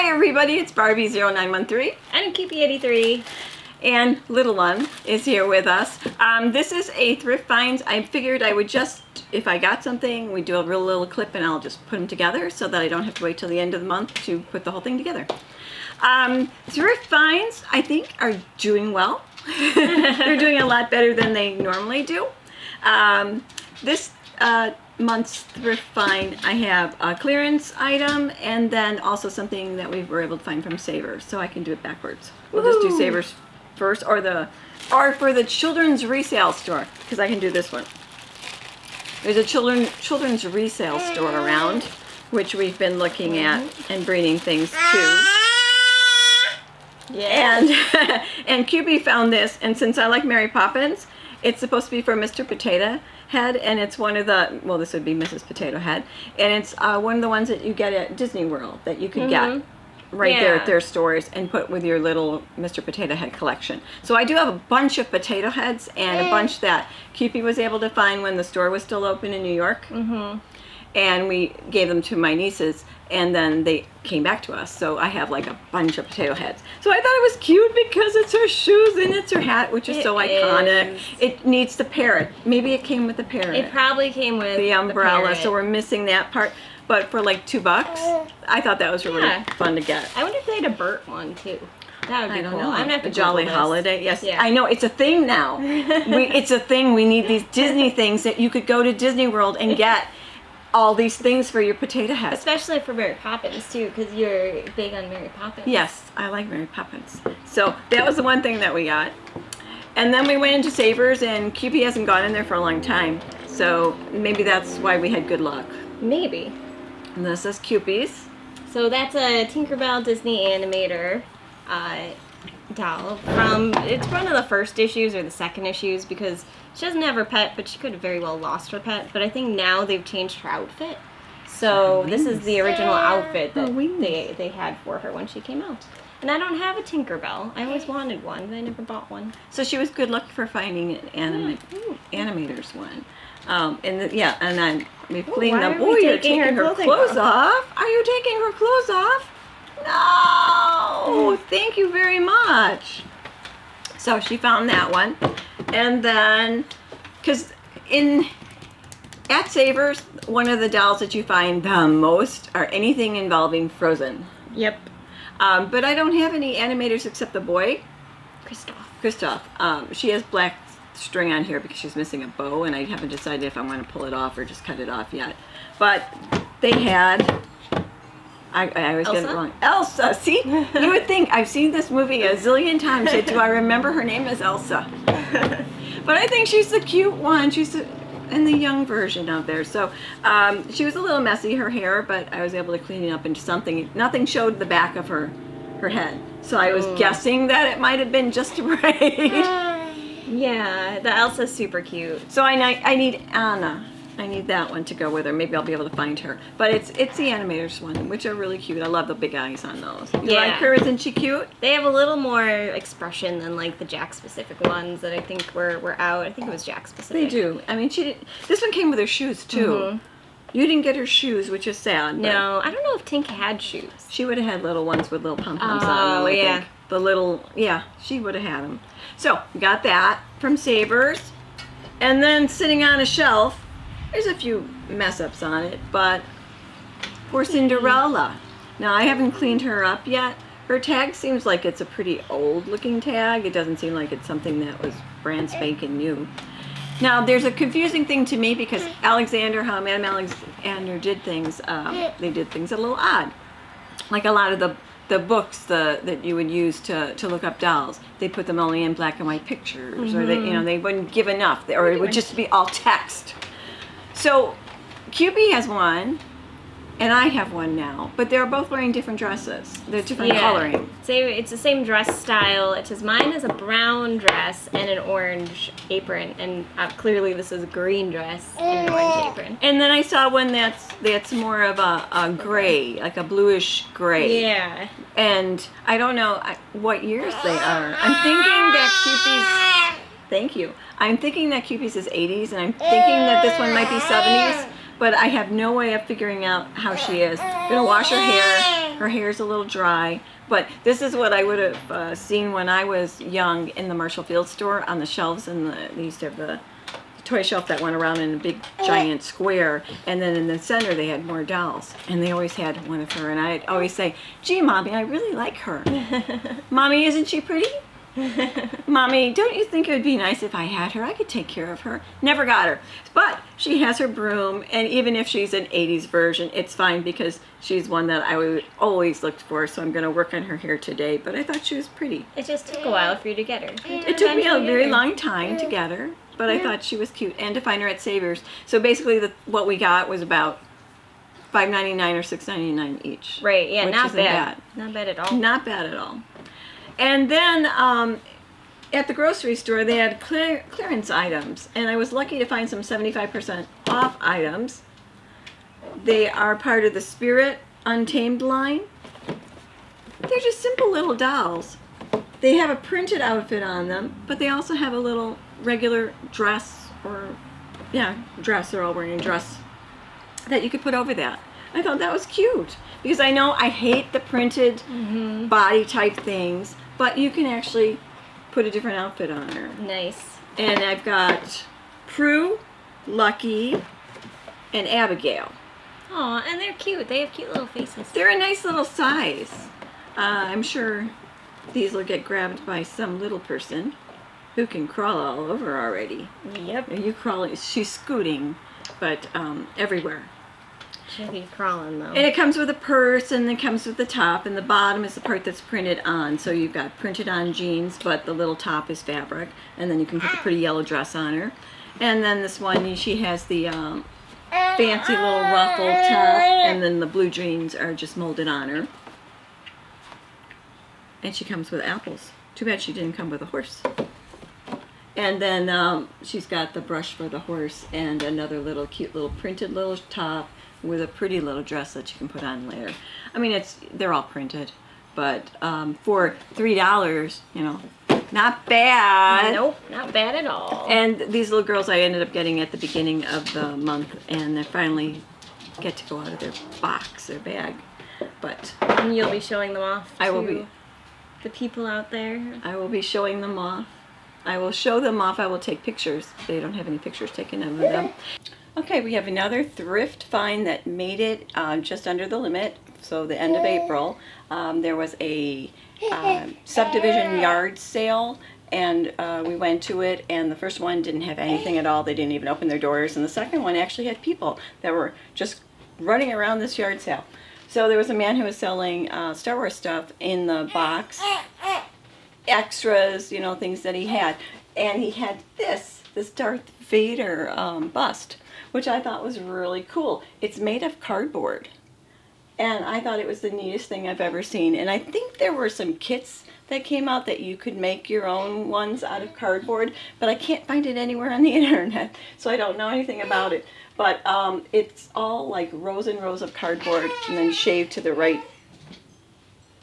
Hi everybody, it's Barbie0913 and Cupie83. and little one is here with us. This is a thrift finds. I figured I would just, if I got something, we'd do a real little clip and I'll just put them together so that I don't have to wait till the end of the month to put the whole thing together. Thrift finds, I think, are doing well. They're doing a lot better than they normally do. This month's thrift find, I have a clearance item and then also something that we were able to find from Savers, so I can do it backwards. We'll just do Savers first, or for the children's resale store, because I can do this one. There's a children's resale store around, which we've been looking at and bringing things to. Yeah. And Cupie found this, and since I like Mary Poppins, it's supposed to be for Mr. Potato Head, and it's one of the, well, this would be Mrs. Potato Head, and it's one of the ones that you get at Disney World that you could get right there at their stores and put with your little Mr. Potato Head collection. So I do have a bunch of potato heads and a bunch that Cupie was able to find when the store was still open in New York. And we gave them to my nieces, and then they came back to us. So I have like a bunch of potato heads. So I thought it was cute because it's her shoes and it's her hat, which is so iconic. It needs the parrot. Maybe it came with the parrot. It probably came with the umbrella, the so we're missing that part. But for like $2, I thought that was really fun to get. I wonder if they had a Bert one too. That would be cool. Know. I'm gonna have to a Jolly Google this. Holiday. Yes, Yeah. I know, it's a thing now. It's a thing. We need these Disney things that you could go to Disney World and get all these things for your potato head. Especially for Mary Poppins too, because you're big on Mary Poppins. Yes, I like Mary Poppins. So that was the one thing that we got. And then we went into Savers, and Cupie hasn't gone in there for a long time. So maybe that's why we had good luck. Maybe. And this is Cupie's. So that's a Tinkerbell Disney Animator doll from, it's one of the first issues or the second issues, because she doesn't have her pet, but she could have very well lost her pet. But I think now they've changed her outfit. So this is the original outfit that they had for her when she came out. And I don't have a Tinkerbell. I always wanted one, but I never bought one. So she was good luck for finding an animator's one. And we've cleaned them. Oh, you're taking her clothes off? Are you taking her clothes off? No! Thank you very much. So she found that one. And then, because at Savers, one of the dolls that you find the most are anything involving Frozen. Yep. But I don't have any animators except the boy. Kristoff. She has black string on here because she's missing a bow, and I haven't decided if I want to pull it off or just cut it off yet. But they had, I always get it wrong. Elsa, see? You would think, I've seen this movie a zillion times, yet do I remember her name is Elsa? But I think she's the cute one. She's in the young version of there. So she was a little messy, her hair, but I was able to clean it up into something. Nothing showed the back of her head. So I was guessing that it might have been just right. Yeah, the Elsa's super cute. So I need Anna. I need that one to go with her. Maybe I'll be able to find her. But it's the animators one, which are really cute. I love the big eyes on those. You like her? Isn't she cute? They have a little more expression than like the Jack specific ones that I think were out. I think it was Jack specific. They do. I mean, this one came with her shoes too. You didn't get her shoes, which is sad. No, I don't know if Tink had shoes. She would have had little ones with little pom-poms on them, I think. The little, she would have had them. So, we got that from Savers. And then sitting on a shelf, there's a few mess-ups on it, but for Cinderella. Now, I haven't cleaned her up yet. Her tag seems like it's a pretty old-looking tag. It doesn't seem like it's something that was brand spanking new. Now, there's a confusing thing to me because how Madame Alexander did things, they did things a little odd. Like a lot of the books that you would use to look up dolls, they put them only in black and white pictures, or they wouldn't give enough, or it would just be all text. So Cupie has one, and I have one now, but they're both wearing different dresses. They're different coloring. It's the same dress style. It says mine is a brown dress and an orange apron, and clearly this is a green dress and an orange apron. And then I saw one that's more of a gray, like a bluish gray. Yeah. And I don't know what years they are. I'm thinking that Cupie's. Thank you. I'm thinking that Cupie's is 80s, and I'm thinking that this one might be 70s. But I have no way of figuring out how she is. I'm gonna wash her hair Her hair's a little dry, but this is what I would have seen when I was young in the Marshall Field store on the shelves. And they used to have the toy shelf that went around in a big giant square, and then in the center they had more dolls, and they always had one of her, and I'd always say, gee, Mommy, I really like her. Mommy, isn't she pretty? Mommy, don't you think it would be nice if I had her? I could take care of her. Never got her. But she has her broom, and even if she's an 80s version, it's fine because she's one that I would always looked for, so I'm going to work on her hair today. But I thought she was pretty. It just took a while for you to get her. It took me a very long time to get her, but I thought she was cute, and to find her at Savers. So basically what we got was about $5.99 or $6.99 each. Right, yeah, which not isn't bad. Not bad at all. Not bad at all. And then at the grocery store, they had clearance items, and I was lucky to find some 75% off items. They are part of the Spirit Untamed line. They're just simple little dolls. They have a printed outfit on them, but they also have a little regular dress, or dress. They're all wearing a dress that you could put over that. I thought that was cute because I know I hate the printed body type things, but you can actually put a different outfit on her. Nice. And I've got Prue, Lucky, and Abigail. Aw, and they're cute. They have cute little faces. They're a nice little size. I'm sure these will get grabbed by some little person who can crawl all over already. Yep. You crawling? She's scooting, but everywhere. She'll be crawling though. And it comes with a purse, and it comes with the top, and the bottom is the part that's printed on. So you've got printed on jeans, but the little top is fabric, and then you can put the pretty yellow dress on her. And then this one, she has the fancy little ruffled top, and then the blue jeans are just molded on her. And she comes with apples. Too bad she didn't come with a horse. And then she's got the brush for the horse, and another little cute little printed little top with a pretty little dress that you can put on later. I mean, they're all printed, but for $3, not bad. Nope, not bad at all. And these little girls I ended up getting at the beginning of the month, and they finally get to go out of their box, their bag. But and you'll be showing them off I will be. The people out there. I will be showing them off. I will show them off. I will take pictures. They don't have any pictures taken of them. Okay, we have another thrift find that made it just under the limit. So the end of April, there was a subdivision yard sale, and we went to it, and the first one didn't have anything at all. They didn't even open their doors, and the second one actually had people that were just running around this yard sale. So there was a man who was selling Star Wars stuff in the box, extras, things that he had. And he had this Darth Vader bust, which I thought was really cool. It's made of cardboard. And I thought it was the neatest thing I've ever seen. And I think there were some kits that came out that you could make your own ones out of cardboard, but I can't find it anywhere on the internet, so I don't know anything about it. But it's all like rows and rows of cardboard and then shaved to the right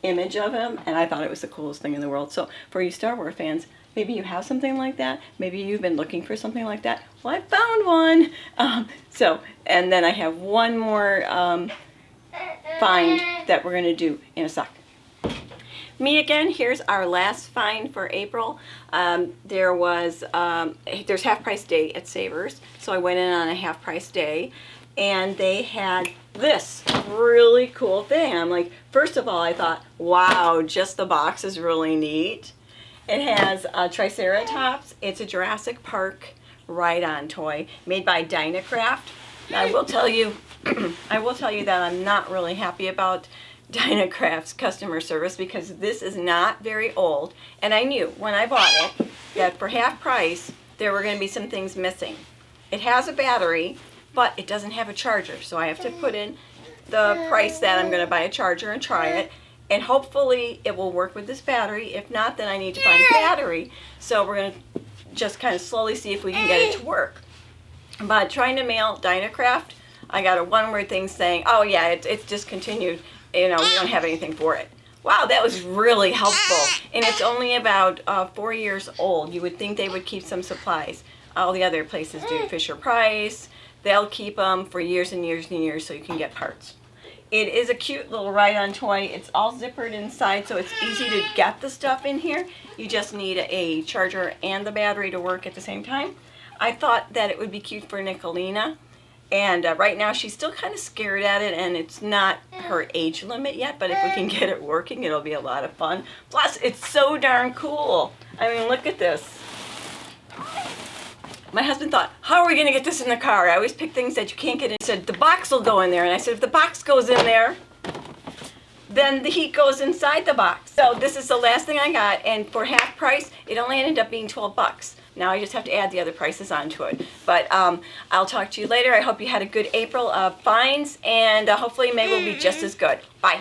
image of him, and I thought it was the coolest thing in the world. So for you Star Wars fans, maybe you have something like that. Maybe you've been looking for something like that. Well, I found one. And then I have one more find that we're going to do in a sec. Me again. Here's our last find for April. There's half price day at Savers, so I went in on a half price day, and they had this really cool thing. I'm like, first of all, I thought, wow, just the box is really neat. It has Triceratops. It's a Jurassic Park ride-on toy made by Dynacraft. Now, I will tell you that I'm not really happy about Dynacraft's customer service because this is not very old, and I knew when I bought it that for half price there were going to be some things missing. It has a battery, but it doesn't have a charger, so I have to put in the price that I'm going to buy a charger and try it, and hopefully it will work with this battery. If not, then I need to find a battery, so we're going to just kind of slowly see if we can get it to work. But trying to mail Dynacraft, I got a one-word thing saying, oh yeah, it's discontinued. We don't have anything for it. Wow, that was really helpful. And it's only about 4 years old. You would think they would keep some supplies. All the other places do. Fisher Price, they'll keep them for years and years and years so you can get parts. It is a cute little ride-on toy. It's all zippered inside, so it's easy to get the stuff in here. You just need a charger and the battery to work at the same time. I thought that it would be cute for Nicolina, and right now she's still kind of scared at it, and it's not her age limit yet, but if we can get it working, it'll be a lot of fun. Plus, it's so darn cool. I mean, look at this. My husband thought, how are we going to get this in the car? I always pick things that you can't get in. He said, the box will go in there. And I said, if the box goes in there, then the heat goes inside the box. So this is the last thing I got. And for half price, it only ended up being $12. Now I just have to add the other prices onto it. But I'll talk to you later. I hope you had a good April of finds. And hopefully May will be just as good. Bye.